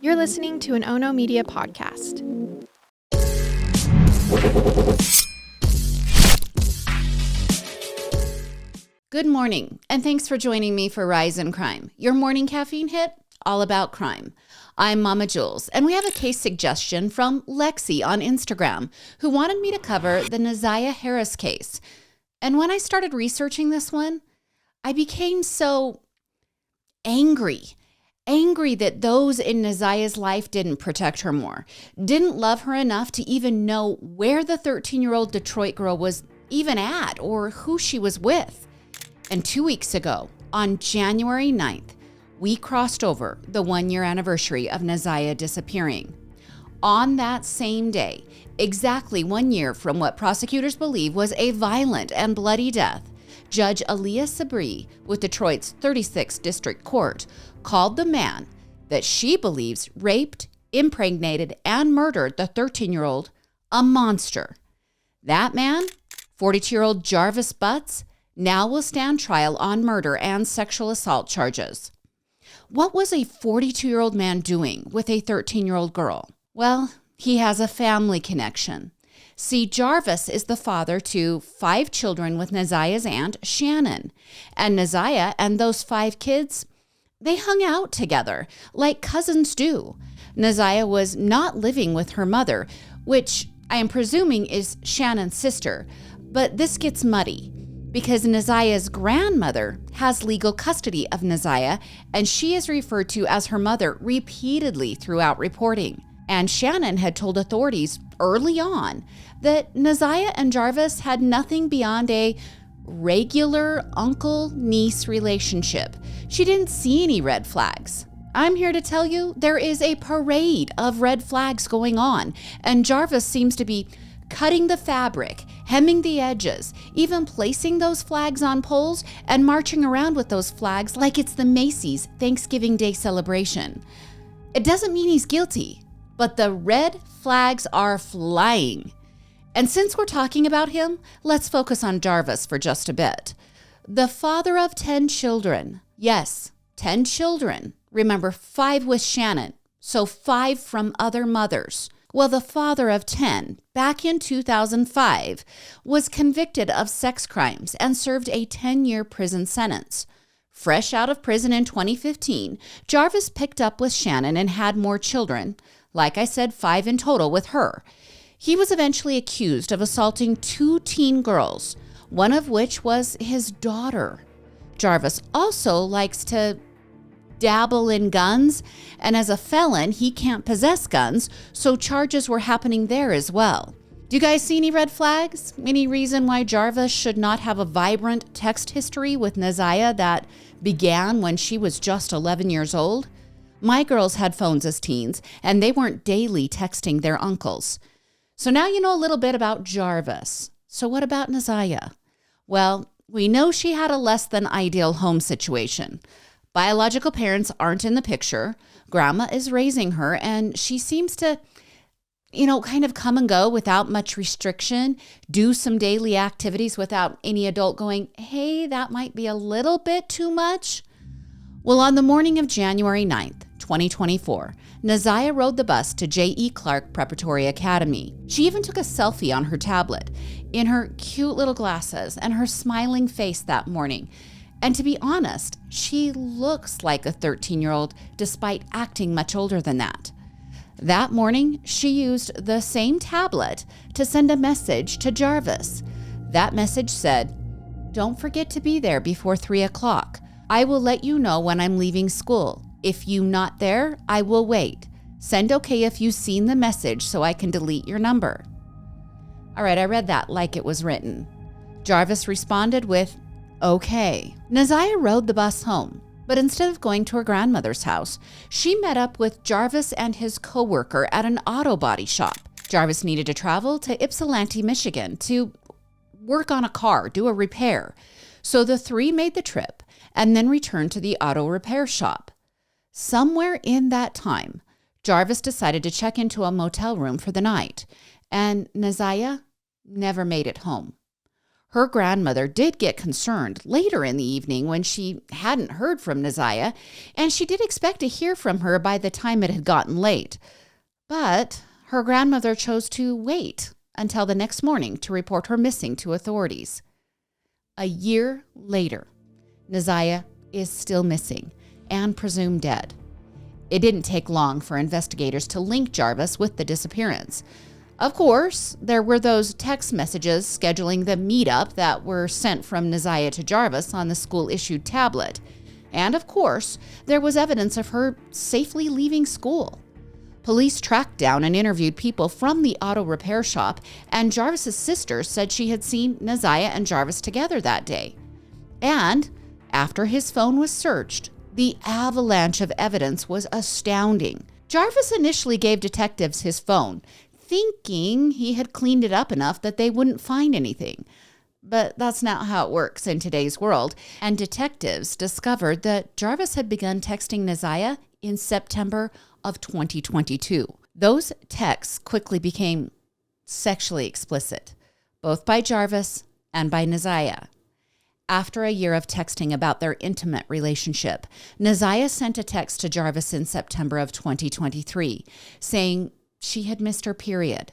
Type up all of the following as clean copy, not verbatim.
You're listening to an Ono Media podcast. Good morning, and thanks for joining me for Rise in Crime, your morning caffeine hit, all about crime. I'm Mama Jules, and we have a case suggestion from Lexi on Instagram, who wanted me to cover the Neziah Harris case. And when I started researching this one, I became so angry that those in Neziah's life didn't protect her more, didn't love her enough to even know where the 13-year-old Detroit girl was even at or who she was with. And 2 weeks ago, on January 9th, we crossed over the 1-year anniversary of Neziah disappearing. On that same day, exactly 1 year from what prosecutors believe was a violent and bloody death, Judge Aaliyah Sabri with Detroit's 36th District Court called the man that she believes raped, impregnated, and murdered the 13-year-old a monster. That man, 42-year-old Jarvis Butts, now will stand trial on murder and sexual assault charges. What was a 42-year-old man doing with a 13-year-old girl? Well, he has a family connection. See, Jarvis is the father to 5 children with Neziah's aunt, Shannon. And Neziah and those 5 kids, they hung out together like cousins do. Neziah was not living with her mother, which I am presuming is Shannon's sister. But this gets muddy because Neziah's grandmother has legal custody of Neziah, and she is referred to as her mother repeatedly throughout reporting. And Shannon had told authorities early on that Neziah and Jarvis had nothing beyond a regular uncle-niece relationship. She didn't see any red flags. I'm here to tell you there is a parade of red flags going on, and Jarvis seems to be cutting the fabric, hemming the edges, even placing those flags on poles and marching around with those flags like it's the Macy's Thanksgiving Day celebration. It doesn't mean he's guilty, but the red flags are flying. And since we're talking about him, let's focus on Jarvis for just a bit. The father of 10 children. Yes, 10 children. Remember, 5 with Shannon, so 5 from other mothers. Well, the father of 10, back in 2005, was convicted of sex crimes and served a 10-year prison sentence. Fresh out of prison in 2015, Jarvis picked up with Shannon and had more children. Like I said, 5 in total with her. He was eventually accused of assaulting 2 teen girls, one of which was his daughter. Jarvis also likes to dabble in guns, and as a felon, he can't possess guns, so charges were happening there as well. Do you guys see any red flags? Any reason why Jarvis should not have a vibrant text history with Neziah that began when she was just 11 years old? My girls had phones as teens, and they weren't daily texting their uncles. So now you know a little bit about Jarvis. So what about Neziah? Well, we know she had a less than ideal home situation. Biological parents aren't in the picture. Grandma is raising her, and she seems to, kind of come and go without much restriction, do some daily activities without any adult going, hey, that might be a little bit too much. Well, on the morning of January 9th, 2024, Neziah rode the bus to J.E. Clark Preparatory Academy. She even took a selfie on her tablet in her cute little glasses and her smiling face that morning. And to be honest, she looks like a 13-year-old despite acting much older than that. That morning, she used the same tablet to send a message to Jarvis. That message said, "Don't forget to be there before 3 o'clock. I will let you know when I'm leaving school. If you not there, I will wait. Send okay if you've seen the message so I can delete your number." All right, I read that like it was written. Jarvis responded with, okay. Neziah rode the bus home, but instead of going to her grandmother's house, she met up with Jarvis and his coworker at an auto body shop. Jarvis needed to travel to Ypsilanti, Michigan to work on a car, do a repair. So the 3 made the trip and then returned to the auto repair shop. Somewhere in that time, Jarvis decided to check into a motel room for the night, and Neziah never made it home. Her grandmother did get concerned later in the evening when she hadn't heard from Neziah, and she did expect to hear from her by the time it had gotten late. But her grandmother chose to wait until the next morning to report her missing to authorities. A year later, Neziah is still missing and presumed dead. It didn't take long for investigators to link Jarvis with the disappearance. Of course, there were those text messages scheduling the meetup that were sent from Neziah to Jarvis on the school-issued tablet. And of course, there was evidence of her safely leaving school. Police tracked down and interviewed people from the auto repair shop, and Jarvis's sister said she had seen Neziah and Jarvis together that day. And after his phone was searched, the avalanche of evidence was astounding. Jarvis initially gave detectives his phone, thinking he had cleaned it up enough that they wouldn't find anything. But that's not how it works in today's world, and detectives discovered that Jarvis had begun texting Neziah in September of 2022. Those texts quickly became sexually explicit, both by Jarvis and by Neziah. After a year of texting about their intimate relationship, Neziah sent a text to Jarvis in September of 2023, saying she had missed her period.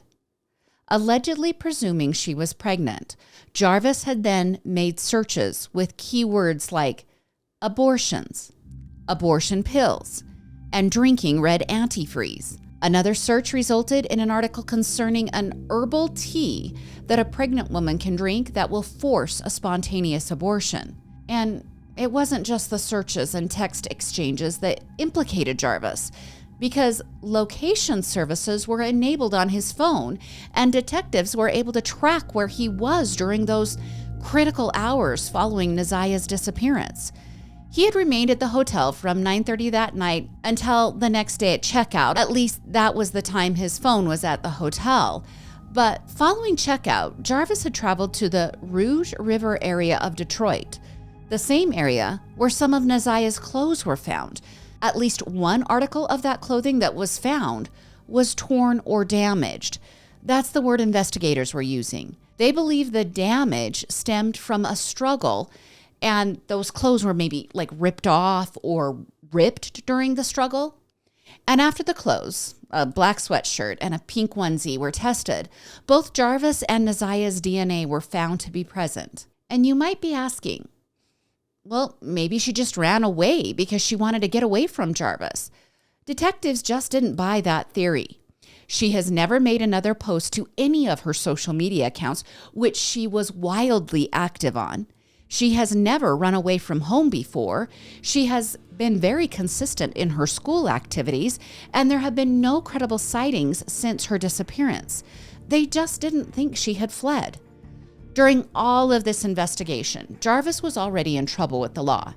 Allegedly presuming she was pregnant, Jarvis had then made searches with keywords like abortions, abortion pills, and drinking red antifreeze. Another search resulted in an article concerning an herbal tea that a pregnant woman can drink that will force a spontaneous abortion. And it wasn't just the searches and text exchanges that implicated Jarvis, because location services were enabled on his phone and detectives were able to track where he was during those critical hours following Neziah's disappearance. He had remained at the hotel from 9:30 that night until the next day at checkout. At least that was the time his phone was at the hotel. But following checkout, Jarvis had traveled to the Rouge River area of Detroit, the same area where some of Neziah's clothes were found. At least one article of that clothing that was found was torn or damaged. That's the word investigators were using. They believe the damage stemmed from a struggle, and those clothes were maybe like ripped off or ripped during the struggle. And after the clothes, a black sweatshirt and a pink onesie were tested, both Jarvis and Neziah's DNA were found to be present. And you might be asking, well, maybe she just ran away because she wanted to get away from Jarvis. Detectives just didn't buy that theory. She has never made another post to any of her social media accounts, which she was wildly active on. She has never run away from home before. She has been very consistent in her school activities, and there have been no credible sightings since her disappearance. They just didn't think she had fled. During all of this investigation, Jarvis was already in trouble with the law.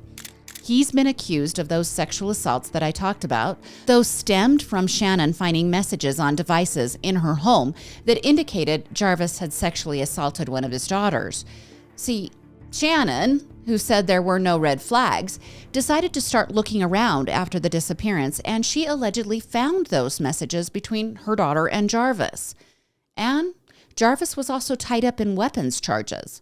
He's been accused of those sexual assaults that I talked about. Those stemmed from Shannon finding messages on devices in her home that indicated Jarvis had sexually assaulted one of his daughters. See, Shannon, who said there were no red flags, decided to start looking around after the disappearance, and she allegedly found those messages between her daughter and Jarvis. And Jarvis was also tied up in weapons charges.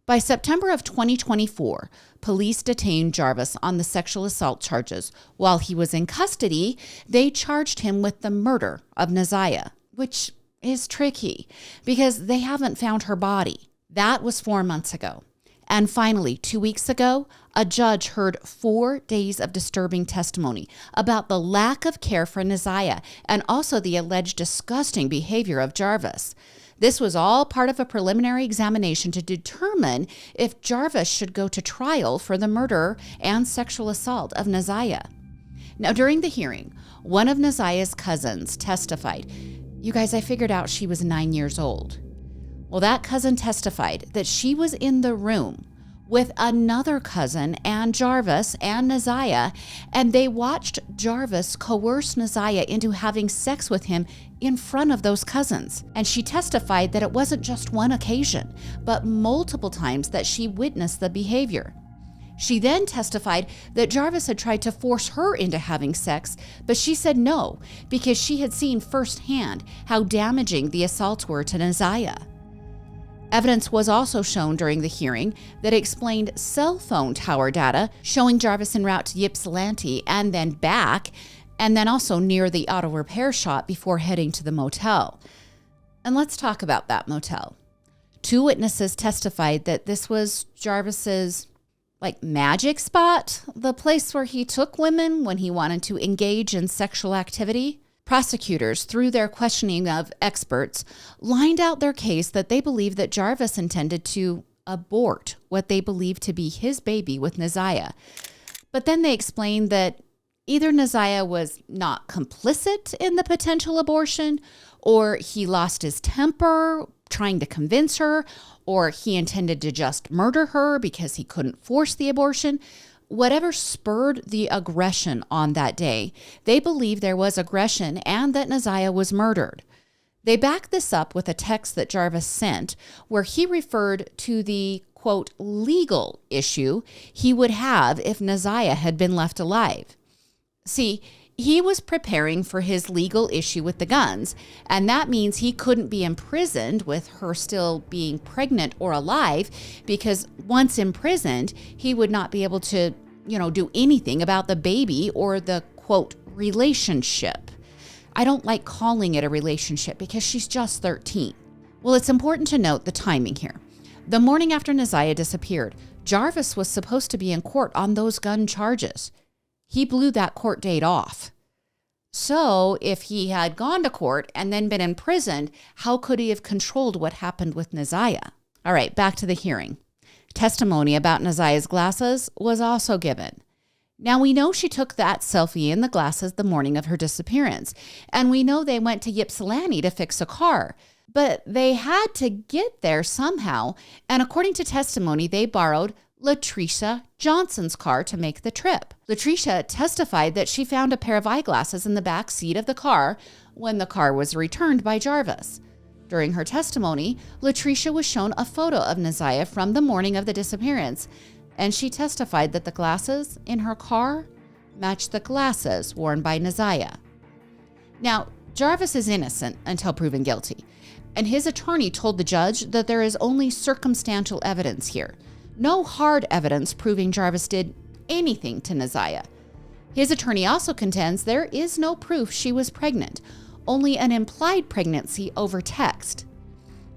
By September of 2024, police detained Jarvis on the sexual assault charges. While he was in custody, they charged him with the murder of Neziah, which is tricky because they haven't found her body. That was 4 months ago. And finally, 2 weeks ago, a judge heard 4 days of disturbing testimony about the lack of care for Neziah and also the alleged disgusting behavior of Jarvis. This was all part of a preliminary examination to determine if Jarvis should go to trial for the murder and sexual assault of Neziah. Now, during the hearing, one of Neziah's cousins testified. You guys, I figured out she was 9 years old. Well, that cousin testified that she was in the room with another cousin and Jarvis and Neziah, and they watched Jarvis coerce Neziah into having sex with him in front of those cousins. And she testified that it wasn't just one occasion, but multiple times that she witnessed the behavior. She then testified that Jarvis had tried to force her into having sex, but she said no, because she had seen firsthand how damaging the assaults were to Neziah. Evidence was also shown during the hearing that explained cell phone tower data showing Jarvis en route to Ypsilanti and then back, and then also near the auto repair shop before heading to the motel. And let's talk about that motel. 2 witnesses testified that this was Jarvis's magic spot, the place where he took women when he wanted to engage in sexual activity. Prosecutors, through their questioning of experts, lined out their case that they believed that Jarvis intended to abort what they believed to be his baby with Neziah. But then they explained that either Neziah was not complicit in the potential abortion, or he lost his temper trying to convince her, or he intended to just murder her because he couldn't force the abortion. Whatever spurred the aggression on that day, they believe there was aggression and that Neziah was murdered. They back this up with a text that Jarvis sent where he referred to the, quote, legal issue he would have if Neziah had been left alive. See, he was preparing for his legal issue with the guns, and that means he couldn't be imprisoned with her still being pregnant or alive, because once imprisoned, he would not be able to, do anything about the baby or the, quote, relationship. I don't like calling it a relationship because she's just 13. Well, it's important to note the timing here. The morning after Neziah disappeared, Jarvis was supposed to be in court on those gun charges. He blew that court date off. So if he had gone to court and then been imprisoned, how could he have controlled what happened with Neziah? All right, back to the hearing. Testimony about Neziah's glasses was also given. Now, we know she took that selfie in the glasses the morning of her disappearance, and we know they went to Ypsilanti to fix a car, but they had to get there somehow, and according to testimony, they borrowed Latricia Johnson's car to make the trip. Latricia testified that she found a pair of eyeglasses in the back seat of the car when the car was returned by Jarvis. During her testimony, Latricia was shown a photo of Neziah from the morning of the disappearance, and she testified that the glasses in her car matched the glasses worn by Neziah. Now, Jarvis is innocent until proven guilty, and his attorney told the judge that there is only circumstantial evidence here. No hard evidence proving Jarvis did anything to Neziah. His attorney also contends there is no proof she was pregnant, only an implied pregnancy over text.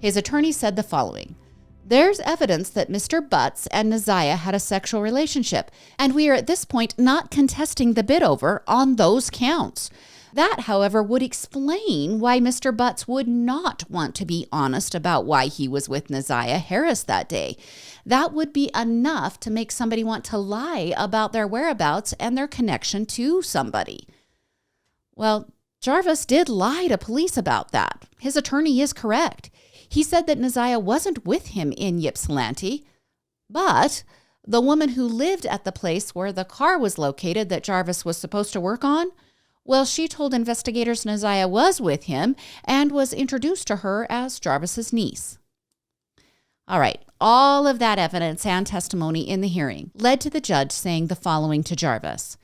His attorney said the following: "There's evidence that Mr. Butts and Neziah had a sexual relationship, and we are at this point not contesting the bid over on those counts. That, however, would explain why Mr. Butts would not want to be honest about why he was with Neziah Harris that day. That would be enough to make somebody want to lie about their whereabouts and their connection to somebody." Well, Jarvis did lie to police about that. His attorney is correct. He said that Neziah wasn't with him in Ypsilanti, but the woman who lived at the place where the car was located that Jarvis was supposed to work on, well, she told investigators Neziah was with him and was introduced to her as Jarvis's niece. All right, all of that evidence and testimony in the hearing led to the judge saying the following to Jarvis: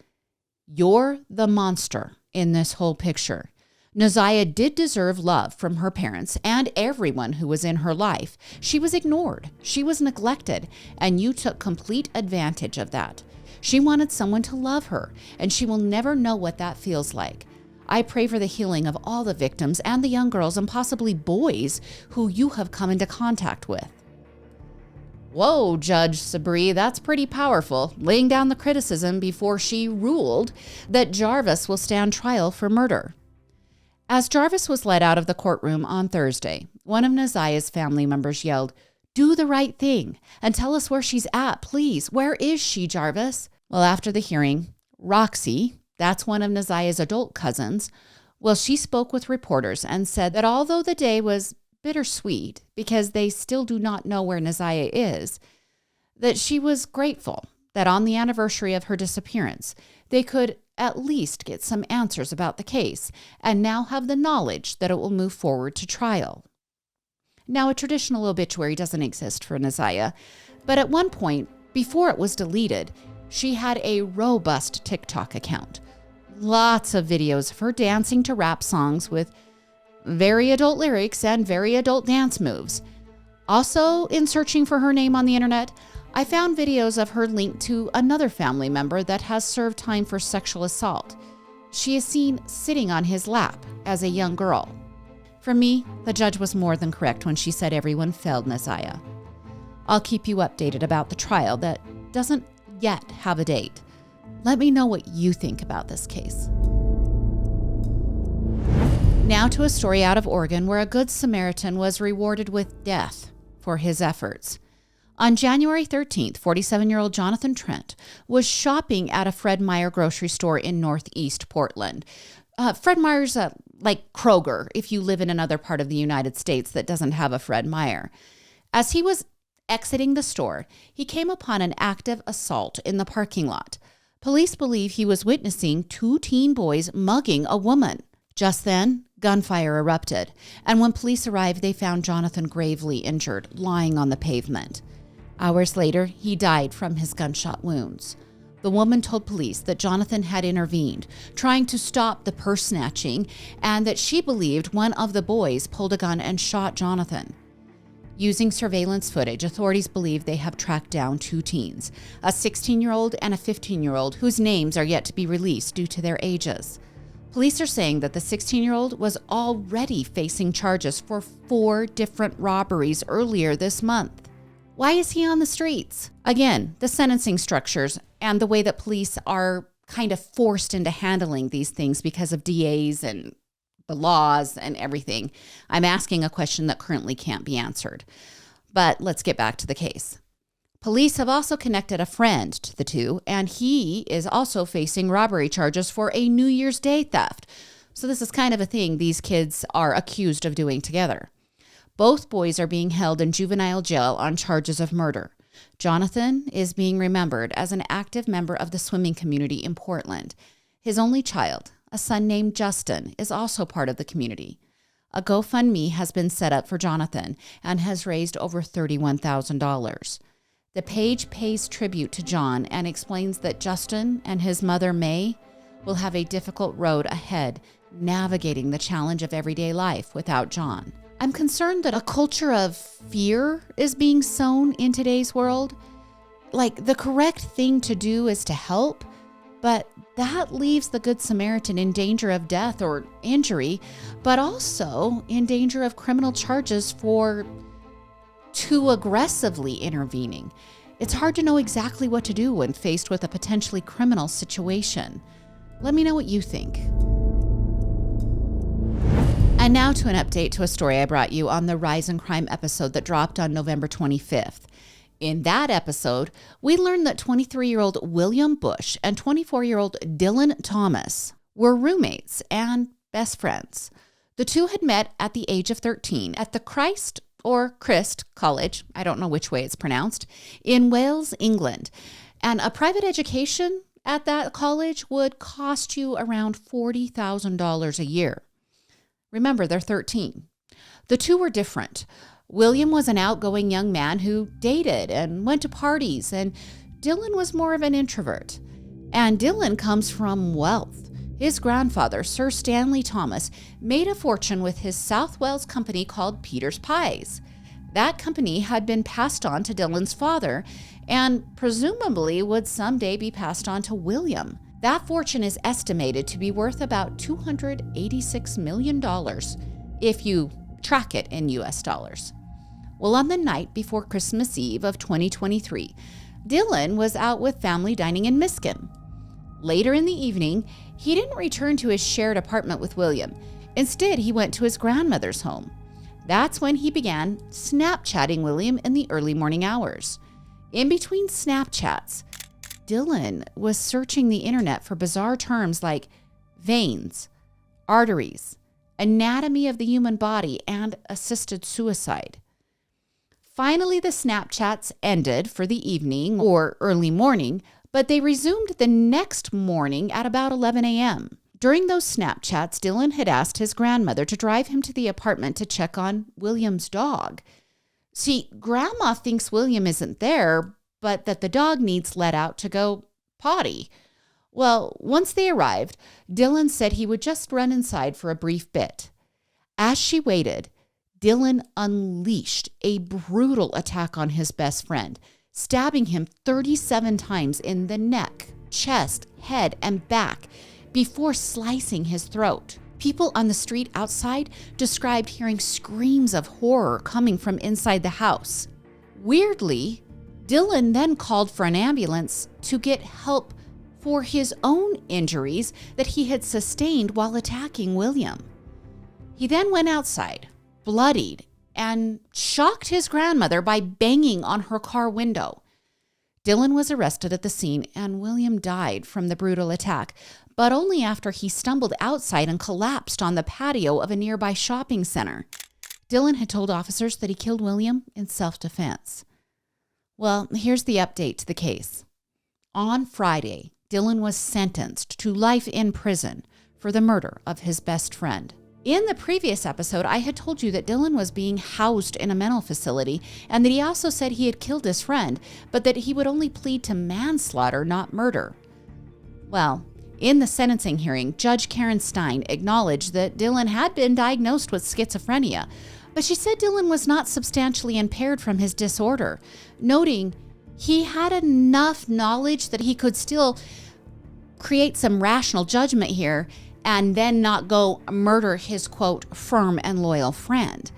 "You're the monster in this whole picture. Neziah did deserve love from her parents and everyone who was in her life. She was ignored, she was neglected, and you took complete advantage of that. She wanted someone to love her, and she will never know what that feels like. I pray for the healing of all the victims and the young girls and possibly boys who you have come into contact with." Whoa, Judge Sabri, that's pretty powerful, laying down the criticism before she ruled that Jarvis will stand trial for murder. As Jarvis was led out of the courtroom on Thursday, one of Neziah's family members yelled, "Do the right thing and tell us where she's at, please. Where is she, Jarvis?" Well, after the hearing, Roxy, that's one of Neziah's adult cousins, well, she spoke with reporters and said that although the day was bittersweet because they still do not know where Neziah is, that she was grateful that on the anniversary of her disappearance, they could at least get some answers about the case and now have the knowledge that it will move forward to trial. Now, a traditional obituary doesn't exist for Neziah, but at one point, before it was deleted, she had a robust TikTok account. Lots of videos of her dancing to rap songs with very adult lyrics and very adult dance moves. Also, in searching for her name on the internet, I found videos of her linked to another family member that has served time for sexual assault. She is seen sitting on his lap as a young girl. For me, the judge was more than correct when she said everyone failed Messiah. I'll keep you updated about the trial that doesn't yet have a date. Let me know what you think about this case. Now to a story out of Oregon where a good Samaritan was rewarded with death for his efforts. On January 13th, 47-year-old Jonathan Trent was shopping at a Fred Meyer grocery store in Northeast Portland. Fred Meyer's like Kroger if you live in another part of the United States that doesn't have a Fred Meyer. As he was exiting the store, he came upon an active assault in the parking lot. Police believe he was witnessing two teen boys mugging a woman. Just then, gunfire erupted, and when police arrived, they found Jonathan gravely injured, lying on the pavement. Hours later, he died from his gunshot wounds. The woman told police that Jonathan had intervened, trying to stop the purse snatching, and that she believed one of the boys pulled a gun and shot Jonathan. Using surveillance footage, authorities believe they have tracked down two teens, a 16-year-old and a 15-year-old, whose names are yet to be released due to their ages. Police are saying that the 16-year-old was already facing charges for 4 different robberies earlier this month. Why is he on the streets? Again, the sentencing structures and the way that police are kind of forced into handling these things because of DAs and the laws and everything. I'm asking a question that currently can't be answered. But let's get back to the case. Police have also connected a friend to the two, and he is also facing robbery charges for a New Year's Day theft. So this is kind of a thing these kids are accused of doing together. Both boys are being held in juvenile jail on charges of murder. Jonathan is being remembered as an active member of the swimming community in Portland. His only child, a son named Justin, is also part of the community. A GoFundMe has been set up for Jonathan and has raised over $31,000. The page pays tribute to John and explains that Justin and his mother, May, will have a difficult road ahead navigating the challenge of everyday life without John. I'm concerned that a culture of fear is being sown in today's world. Like, the correct thing to do is to help, but that leaves the Good Samaritan in danger of death or injury, but also in danger of criminal charges for too aggressively intervening. It's hard to know exactly what to do when faced with a potentially criminal situation. Let me know what you think. And now to an update to a story I brought you on the Rise in Crime episode that dropped on November 25th. In that episode, we learned that 23-year-old William Bush and 24-year-old Dylan Thomas were roommates and best friends. The two had met at the age of 13 at the Christ College, I don't know which way it's pronounced, in Wales, England. And a private education at that college would cost you around $40,000 a year. Remember, they're 13. The two were different. William was an outgoing young man who dated and went to parties, and Dylan was more of an introvert. And Dylan comes from wealth. His grandfather, Sir Stanley Thomas, made a fortune with his South Wales company called Peter's Pies. That company had been passed on to Dylan's father and presumably would someday be passed on to William. That fortune is estimated to be worth about $286 million if you track it in US dollars. Well, on the night before Christmas Eve of 2023, Dylan was out with family dining in Miskin. Later in the evening, he didn't return to his shared apartment with William. Instead, he went to his grandmother's home. That's when he began Snapchatting William in the early morning hours. In between Snapchats, Dylan was searching the internet for bizarre terms like veins, arteries, anatomy of the human body, and assisted suicide. Finally, the Snapchats ended for the evening or early morning, but they resumed the next morning at about 11 a.m. During those Snapchats, Dylan had asked his grandmother to drive him to the apartment to check on William's dog. See, Grandma thinks William isn't there, but that the dog needs let out to go potty. Well, once they arrived, Dylan said he would just run inside for a brief bit. As she waited, Dylan unleashed a brutal attack on his best friend, stabbing him 37 times in the neck, chest, head, and back before slicing his throat. People on the street outside described hearing screams of horror coming from inside the house. Weirdly, Dylan then called for an ambulance to get help for his own injuries that he had sustained while attacking William. He then went outside, bloodied, and shocked his grandmother by banging on her car window. Dylan was arrested at the scene and William died from the brutal attack, but only after he stumbled outside and collapsed on the patio of a nearby shopping center. Dylan had told officers that he killed William in self-defense. Well, here's the update to the case. On Friday, Dylan was sentenced to life in prison for the murder of his best friend. In the previous episode, I had told you that Dylan was being housed in a mental facility and that he also said he had killed his friend, but that he would only plead to manslaughter, not murder. Well, in the sentencing hearing, Judge Karen Stein acknowledged that Dylan had been diagnosed with schizophrenia, but she said Dylan was not substantially impaired from his disorder, noting he had enough knowledge that he could still create some rational judgment here and then not go murder his, quote, firm and loyal friend.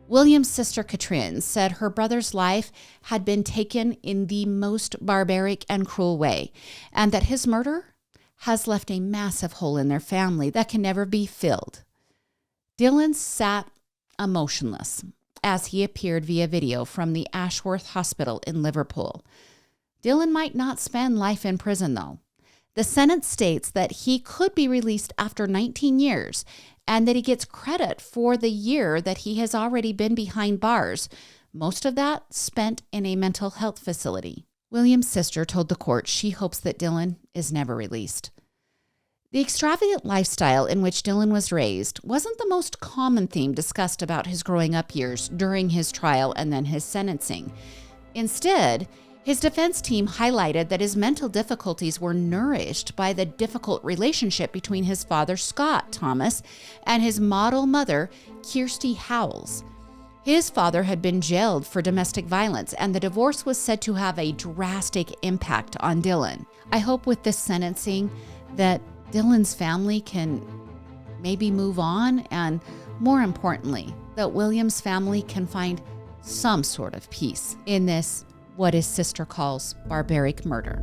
William's sister, Katrin, said her brother's life had been taken in the most barbaric and cruel way, and that his murder has left a massive hole in their family that can never be filled. Dylan sat emotionless as he appeared via video from the Ashworth Hospital in Liverpool. Dylan might not spend life in prison, though. The sentence states that he could be released after 19 years and that he gets credit for the year that he has already been behind bars, most of that spent in a mental health facility. William's sister told the court she hopes that Dylan is never released. The extravagant lifestyle in which Dylan was raised wasn't the most common theme discussed about his growing up years during his trial and then his sentencing. Instead, his defense team highlighted that his mental difficulties were nourished by the difficult relationship between his father, Scott Thomas, and his model mother, Kirsty Howells. His father had been jailed for domestic violence, and the divorce was said to have a drastic impact on Dylan. I hope with this sentencing that Dylan's family can maybe move on, and more importantly, that William's family can find some sort of peace in this, what his sister calls, barbaric murder.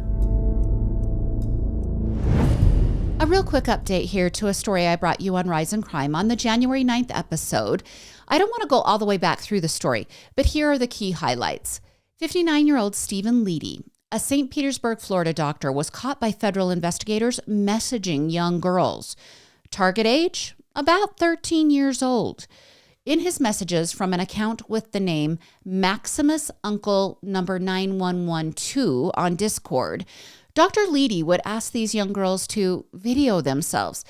A real quick update here to a story I brought you on Rise in Crime on the January 9th episode. I don't want to go all the way back through the story, but here are the key highlights. 59-year-old Stephen Leedy, a St. Petersburg, Florida doctor, was caught by federal investigators messaging young girls. Target age? About 13 years old. In his messages from an account with the name Maximus Uncle number 9112 on Discord, Dr. Leedy would ask these young girls to video themselves,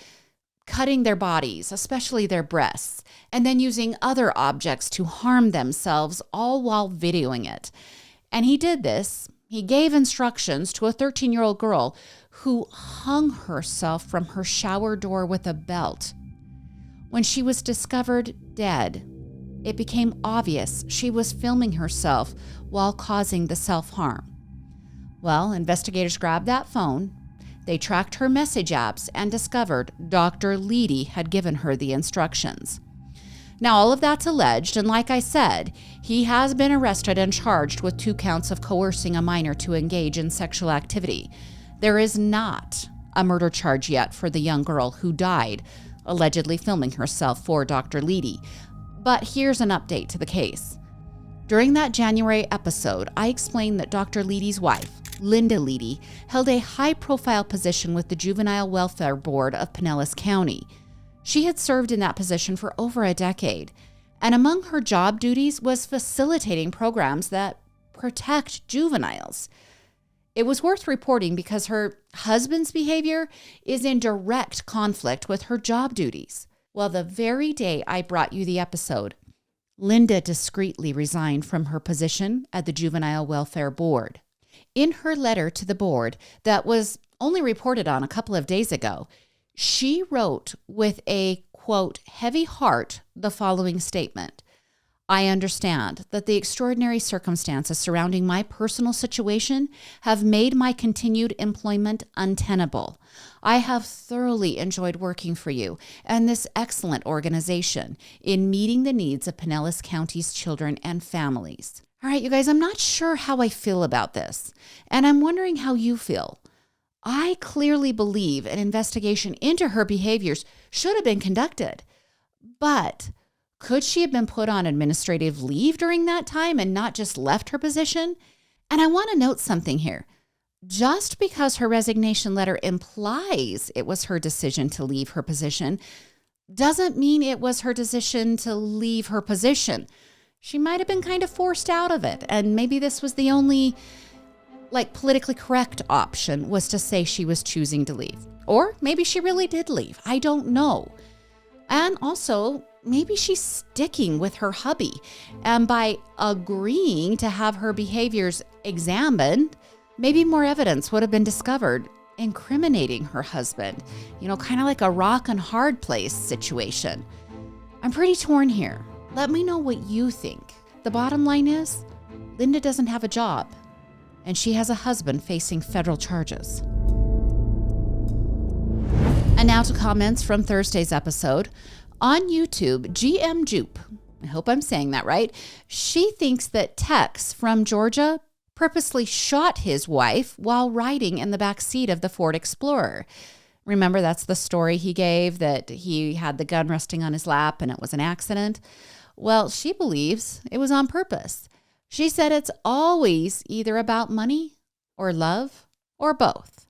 cutting their bodies, especially their breasts, and then using other objects to harm themselves, all while videoing it. And he did this. He gave instructions to a 13-year-old girl who hung herself from her shower door with a belt. When she was discovered dead, it became obvious she was filming herself while causing the self-harm. Well, investigators grabbed that phone, they tracked her message apps, and discovered Dr. Leedy had given her the instructions. Now, all of that's alleged, and like I said, he has been arrested and charged with 2 counts of coercing a minor to engage in sexual activity. There is not a murder charge yet for the young girl who died, allegedly filming herself for Dr. Leedy. But here's an update to the case. During that January episode, I explained that Dr. Leedy's wife, Linda Leedy, held a high-profile position with the Juvenile Welfare Board of Pinellas County. She had served in that position for over a decade, and among her job duties was facilitating programs that protect juveniles. It was worth reporting because her husband's behavior is in direct conflict with her job duties. Well, the very day I brought you the episode, Linda discreetly resigned from her position at the Juvenile Welfare Board. In her letter to the board that was only reported on a couple of days ago, she wrote with a, quote, heavy heart the following statement. I understand that the extraordinary circumstances surrounding my personal situation have made my continued employment untenable. I have thoroughly enjoyed working for you and this excellent organization in meeting the needs of Pinellas County's children and families. All right, you guys, I'm not sure how I feel about this, and I'm wondering how you feel. I clearly believe an investigation into her behaviors should have been conducted, but could she have been put on administrative leave during that time and not just left her position? And I want to note something here. Just because her resignation letter implies it was her decision to leave her position doesn't mean it was her decision to leave her position. She might have been kind of forced out of it, and maybe this was the only politically correct option, was to say she was choosing to leave. Or maybe she really did leave. I don't know. And also, maybe she's sticking with her hubby, and by agreeing to have her behaviors examined, maybe more evidence would have been discovered incriminating her husband. Kind of like a rock and hard place situation. I'm pretty torn here. Let me know what you think. The bottom line is, Linda doesn't have a job, and she has a husband facing federal charges. And now to comments from Thursday's episode. On YouTube, GM Jupe, I hope I'm saying that right, she thinks that Tex from Georgia purposely shot his wife while riding in the back seat of the Ford Explorer. Remember, that's the story he gave, that he had the gun resting on his lap and it was an accident. Well, she believes it was on purpose. She said it's always either about money or love or both.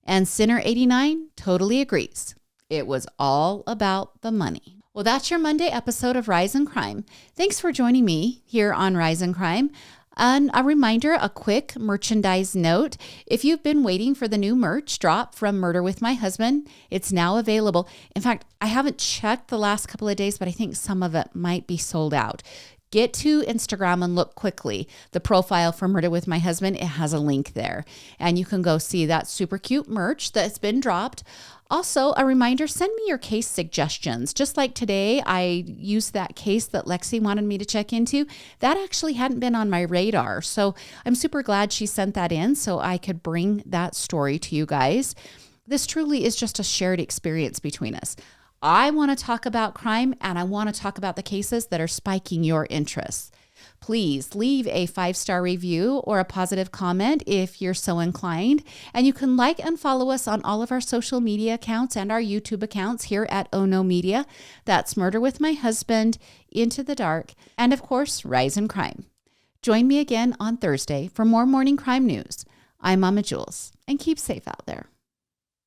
And Sinner89 totally agrees. It was all about the money. Well, that's your Monday episode of Rise in Crime. Thanks for joining me here on Rise in Crime. And a reminder, a quick merchandise note. If you've been waiting for the new merch drop from Murder with My Husband, it's now available. In fact, I haven't checked the last couple of days, but I think some of it might be sold out. Get to Instagram and look quickly. The profile for Murder with My Husband, it has a link there. And you can go see that super cute merch that's been dropped. Also, a reminder, send me your case suggestions. Just like today, I used that case that Lexi wanted me to check into. That actually hadn't been on my radar. So I'm super glad she sent that in so I could bring that story to you guys. This truly is just a shared experience between us. I want to talk about crime, and I want to talk about the cases that are spiking your interests. Please leave a 5-star review or a positive comment if you're so inclined. And you can like and follow us on all of our social media accounts and our YouTube accounts here at Ono Media. That's Murder with My Husband, Into the Dark, and of course, Rise in Crime. Join me again on Thursday for more morning crime news. I'm Mama Jules, and keep safe out there.